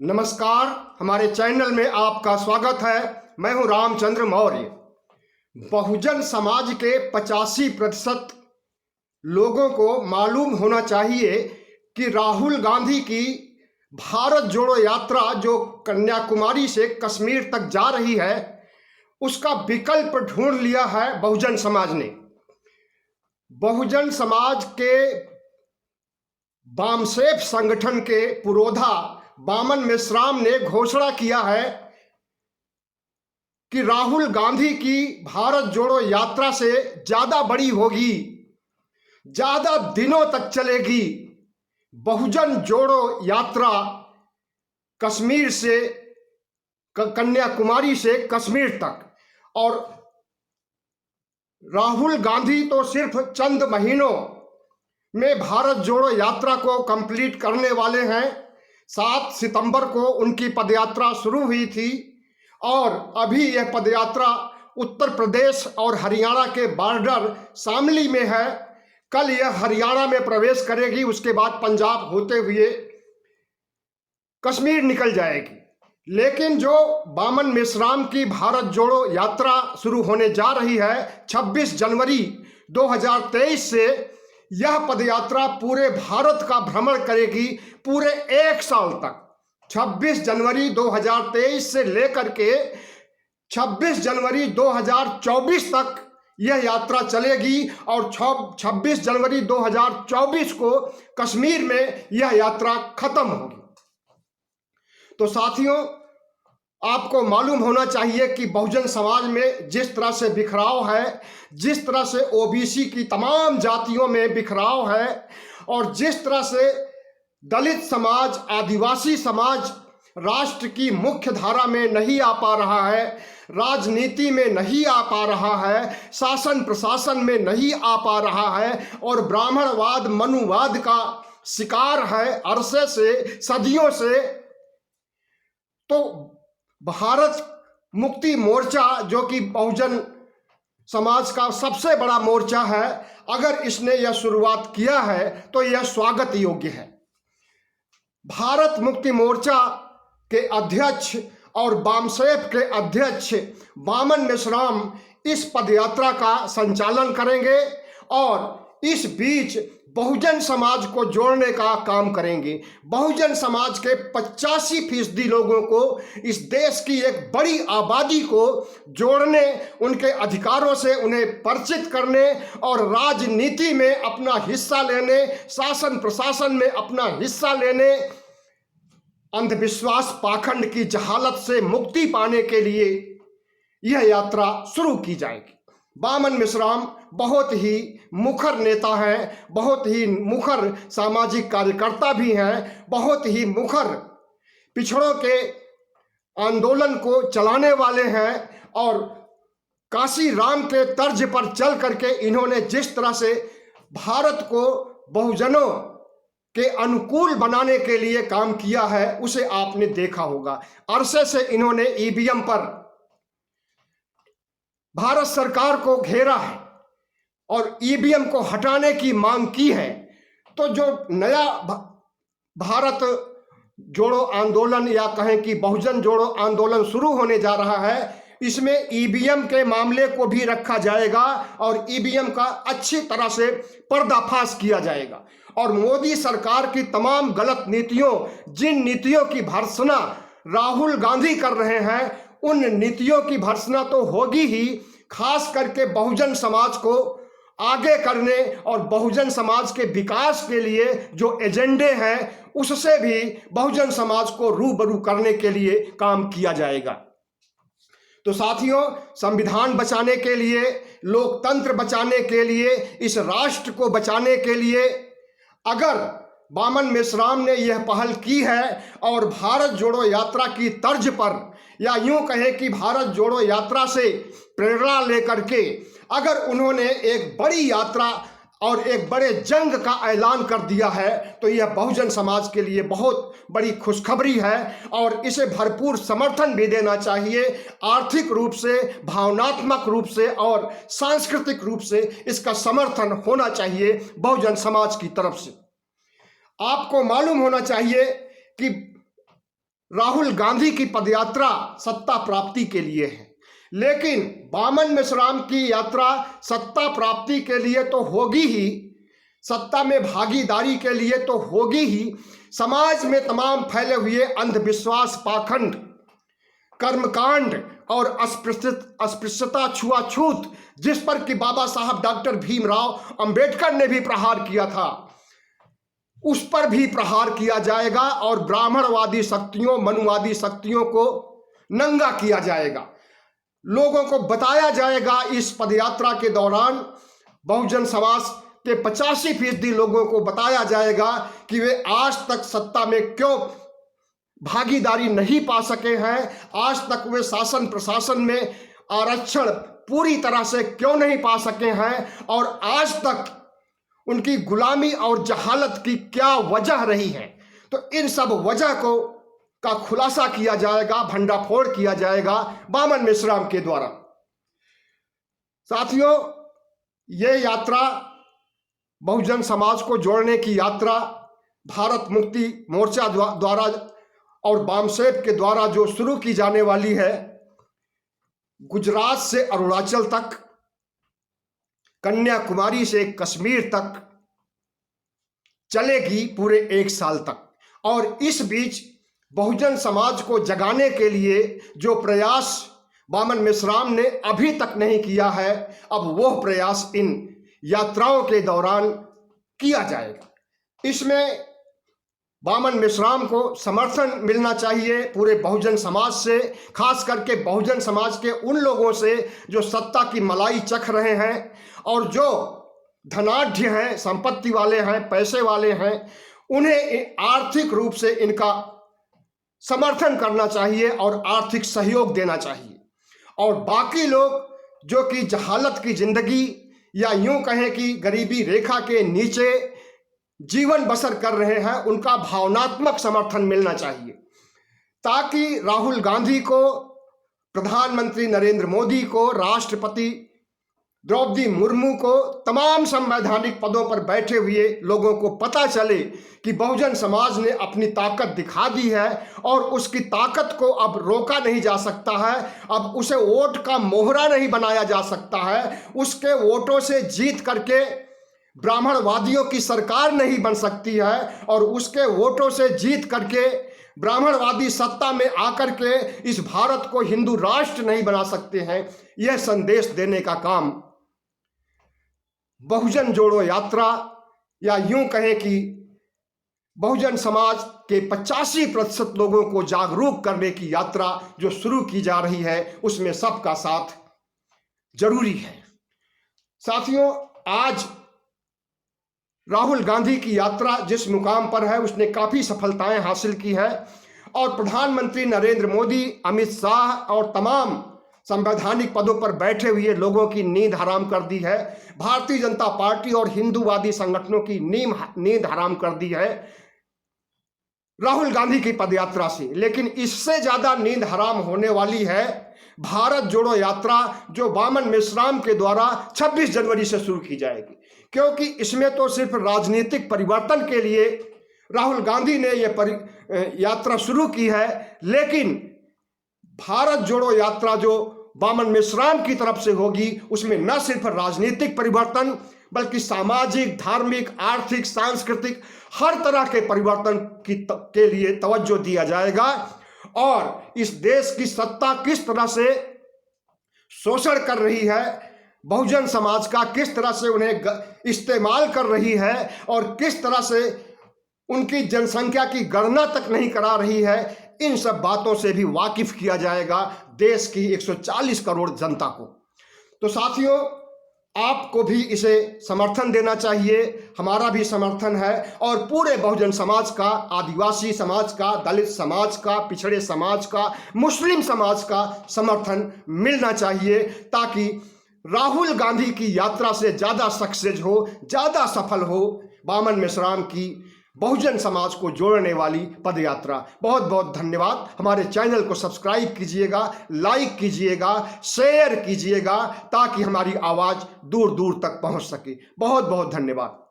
नमस्कार। हमारे चैनल में आपका स्वागत है। मैं हूं रामचंद्र मौर्य। बहुजन समाज के 85% लोगों को मालूम होना चाहिए कि राहुल गांधी की भारत जोड़ो यात्रा जो कन्याकुमारी से कश्मीर तक जा रही है, उसका विकल्प ढूंढ लिया है बहुजन समाज ने। बहुजन समाज के वामसेफ संगठन के पुरोधा वामन मेश्राम ने घोषणा किया है कि राहुल गांधी की भारत जोड़ो यात्रा से ज्यादा बड़ी होगी, ज्यादा दिनों तक चलेगी बहुजन जोड़ो यात्रा कश्मीर से कन्याकुमारी से कश्मीर तक। और राहुल गांधी तो सिर्फ चंद महीनों में भारत जोड़ो यात्रा को कंप्लीट करने वाले हैं। 7 सितंबर को उनकी पदयात्रा शुरू हुई थी और अभी यह पदयात्रा उत्तर प्रदेश और हरियाणा के बॉर्डर शामली में है। कल यह हरियाणा में प्रवेश करेगी, उसके बाद पंजाब होते हुए कश्मीर निकल जाएगी। लेकिन जो वामन मेश्राम की भारत जोड़ो यात्रा शुरू होने जा रही है 26 जनवरी 2023 से, यह पदयात्रा पूरे भारत का भ्रमण करेगी पूरे 1 साल तक। 26 जनवरी 2023 से लेकर के 26 जनवरी 2024 तक यह यात्रा चलेगी और 26 जनवरी 2024 को कश्मीर में यह यात्रा खत्म होगी। तो साथियों, आपको मालूम होना चाहिए कि बहुजन समाज में जिस तरह से बिखराव है, जिस तरह से ओबीसी की तमाम जातियों में बिखराव है और जिस तरह से दलित समाज, आदिवासी समाज राष्ट्र की मुख्य धारा में नहीं आ पा रहा है, राजनीति में नहीं आ पा रहा है, शासन प्रशासन में नहीं आ पा रहा है और ब्राह्मणवाद, मनुवाद का शिकार है अरसे से, सदियों से, तो भारत मुक्ति मोर्चा जो कि बहुजन समाज का सबसे बड़ा मोर्चा है, अगर इसने यह शुरुआत किया है तो यह स्वागत योग्य है। भारत मुक्ति मोर्चा के अध्यक्ष और वामसेफ के अध्यक्ष वामन मेश्राम इस पदयात्रा का संचालन करेंगे और इस बीच बहुजन समाज को जोड़ने का काम करेंगे। बहुजन समाज के 85% लोगों को, इस देश की एक बड़ी आबादी को जोड़ने, उनके अधिकारों से उन्हें परिचित करने और राजनीति में अपना हिस्सा लेने, शासन प्रशासन में अपना हिस्सा लेने, अंधविश्वास पाखंड की जहालत से मुक्ति पाने के लिए यह यात्रा शुरू की जाएगी। वामन मेश्राम बहुत ही मुखर नेता हैं, बहुत ही मुखर सामाजिक कार्यकर्ता भी हैं, बहुत ही मुखर पिछड़ों के आंदोलन को चलाने वाले हैं और काशी राम के तर्ज पर चल करके इन्होंने जिस तरह से भारत को बहुजनों के अनुकूल बनाने के लिए काम किया है उसे आपने देखा होगा। अरसे से इन्होंने ईवीएम पर भारत सरकार को घेरा है और ईवीएम को हटाने की मांग की है। तो जो नया भारत जोड़ो आंदोलन या कहें कि बहुजन जोड़ो आंदोलन शुरू होने जा रहा है, इसमें ईवीएम के मामले को भी रखा जाएगा और ईवीएम का अच्छी तरह से पर्दाफाश किया जाएगा और मोदी सरकार की तमाम गलत नीतियों, जिन नीतियों की भर्त्सना राहुल गांधी कर रहे हैं, उन नीतियों की भर्त्सना तो होगी ही, खास करके बहुजन समाज को आगे करने और बहुजन समाज के विकास के लिए जो एजेंडे हैं उससे भी बहुजन समाज को रूबरू करने के लिए काम किया जाएगा। तो साथियों, संविधान बचाने के लिए, लोकतंत्र बचाने के लिए, इस राष्ट्र को बचाने के लिए अगर वामन मेश्राम ने यह पहल की है और भारत जोड़ो यात्रा की तर्ज पर, या यूं कहें कि भारत जोड़ो यात्रा से प्रेरणा लेकर के अगर उन्होंने एक बड़ी यात्रा और एक बड़े जंग का ऐलान कर दिया है, तो यह बहुजन समाज के लिए बहुत बड़ी खुशखबरी है और इसे भरपूर समर्थन भी देना चाहिए। आर्थिक रूप से, भावनात्मक रूप से और सांस्कृतिक रूप से इसका समर्थन होना चाहिए बहुजन समाज की तरफ से। आपको मालूम होना चाहिए कि राहुल गांधी की पदयात्रा सत्ता प्राप्ति के लिए है, लेकिन बामन मेश्राम की यात्रा सत्ता प्राप्ति के लिए तो होगी ही, सत्ता में भागीदारी के लिए तो होगी ही, समाज में तमाम फैले हुए अंधविश्वास, पाखंड, कर्मकांड और अस्पृश्यता, छुआछूत, जिस पर कि बाबा साहब डॉक्टर भीमराव अंबेडकर ने भी प्रहार किया था, उस पर भी प्रहार किया जाएगा और ब्राह्मणवादी शक्तियों, मनुवादी शक्तियों को नंगा किया जाएगा। लोगों को बताया जाएगा इस पदयात्रा के दौरान, बहुजन समाज के 85% लोगों को बताया जाएगा कि वे आज तक सत्ता में क्यों भागीदारी नहीं पा सके हैं, आज तक वे शासन प्रशासन में आरक्षण पूरी तरह से क्यों नहीं पा सके हैं, और आज तक उनकी गुलामी और जहालत की क्या वजह रही है। तो इन सब वजह का खुलासा किया जाएगा, भंडाफोड़ किया जाएगा बामन मेश्राम के द्वारा। साथियों, ये यात्रा बहुजन समाज को जोड़ने की यात्रा भारत मुक्ति मोर्चा द्वारा और बामसेफ के द्वारा जो शुरू की जाने वाली है, गुजरात से अरुणाचल तक, कन्याकुमारी से कश्मीर तक चलेगी पूरे 1 साल तक। और इस बीच बहुजन समाज को जगाने के लिए जो प्रयास बामन मेश्राम ने अभी तक नहीं किया है, अब वो प्रयास इन यात्राओं के दौरान किया जाएगा। इसमें बामन मेश्राम को समर्थन मिलना चाहिए पूरे बहुजन समाज से, खास करके बहुजन समाज के उन लोगों से जो सत्ता की मलाई चख रहे हैं और जो धनाढ्य हैं, संपत्ति वाले हैं, पैसे वाले हैं, उन्हें आर्थिक रूप से इनका समर्थन करना चाहिए और आर्थिक सहयोग देना चाहिए। और बाकी लोग जो कि जहालत की जिंदगी या यूं कहें कि गरीबी रेखा के नीचे जीवन बसर कर रहे हैं, उनका भावनात्मक समर्थन मिलना चाहिए, ताकि राहुल गांधी को, प्रधानमंत्री नरेंद्र मोदी को, राष्ट्रपति द्रौपदी मुर्मू को, तमाम संवैधानिक पदों पर बैठे हुए लोगों को पता चले कि बहुजन समाज ने अपनी ताकत दिखा दी है और उसकी ताकत को अब रोका नहीं जा सकता है, अब उसे वोट का मोहरा नहीं बनाया जा सकता है, उसके वोटों से जीत करके ब्राह्मणवादियों की सरकार नहीं बन सकती है, और उसके वोटों से जीत करके ब्राह्मणवादी सत्ता में आकर के इस भारत को हिंदू राष्ट्र नहीं बना सकते हैं। यह संदेश देने का काम बहुजन जोड़ो यात्रा, या यूं कहें कि बहुजन समाज के 85% लोगों को जागरूक करने की यात्रा जो शुरू की जा रही है, उसमें सबका साथ जरूरी है। साथियों, आज राहुल गांधी की यात्रा जिस मुकाम पर है, उसने काफ़ी सफलताएं हासिल की है और प्रधानमंत्री नरेंद्र मोदी, अमित शाह और तमाम संवैधानिक पदों पर बैठे हुए लोगों की नींद हराम कर दी है। भारतीय जनता पार्टी और हिंदूवादी संगठनों की नींद हराम कर दी है राहुल गांधी की पदयात्रा से। लेकिन इससे ज़्यादा नींद हराम होने वाली है भारत जोड़ो यात्रा, जो बामन मेश्राम के द्वारा 26 जनवरी से शुरू की जाएगी, क्योंकि इसमें तो सिर्फ राजनीतिक परिवर्तन के लिए राहुल गांधी ने यह यात्रा शुरू की है, लेकिन भारत जोड़ो यात्रा जो बामन मेश्राम की तरफ से होगी, उसमें न सिर्फ राजनीतिक परिवर्तन बल्कि सामाजिक, धार्मिक, आर्थिक, सांस्कृतिक हर तरह के परिवर्तन के लिए तवज्जो दिया जाएगा। और इस देश की सत्ता किस तरह से शोषण कर रही है, बहुजन समाज का किस तरह से उन्हें इस्तेमाल कर रही है और किस तरह से उनकी जनसंख्या की गणना तक नहीं करा रही है, इन सब बातों से भी वाकिफ किया जाएगा देश की 140 करोड़ जनता को। तो साथियों, आपको भी इसे समर्थन देना चाहिए, हमारा भी समर्थन है, और पूरे बहुजन समाज का, आदिवासी समाज का, दलित समाज का, पिछड़े समाज का, मुस्लिम समाज का समर्थन मिलना चाहिए, ताकि राहुल गांधी की यात्रा से ज़्यादा सक्सेस हो, ज़्यादा सफल हो बामन मेश्राम की बहुजन समाज को जोड़ने वाली पदयात्रा। बहुत बहुत धन्यवाद। हमारे चैनल को सब्सक्राइब कीजिएगा, लाइक कीजिएगा, शेयर कीजिएगा, ताकि हमारी आवाज़ दूर दूर तक पहुंच सके। बहुत बहुत धन्यवाद।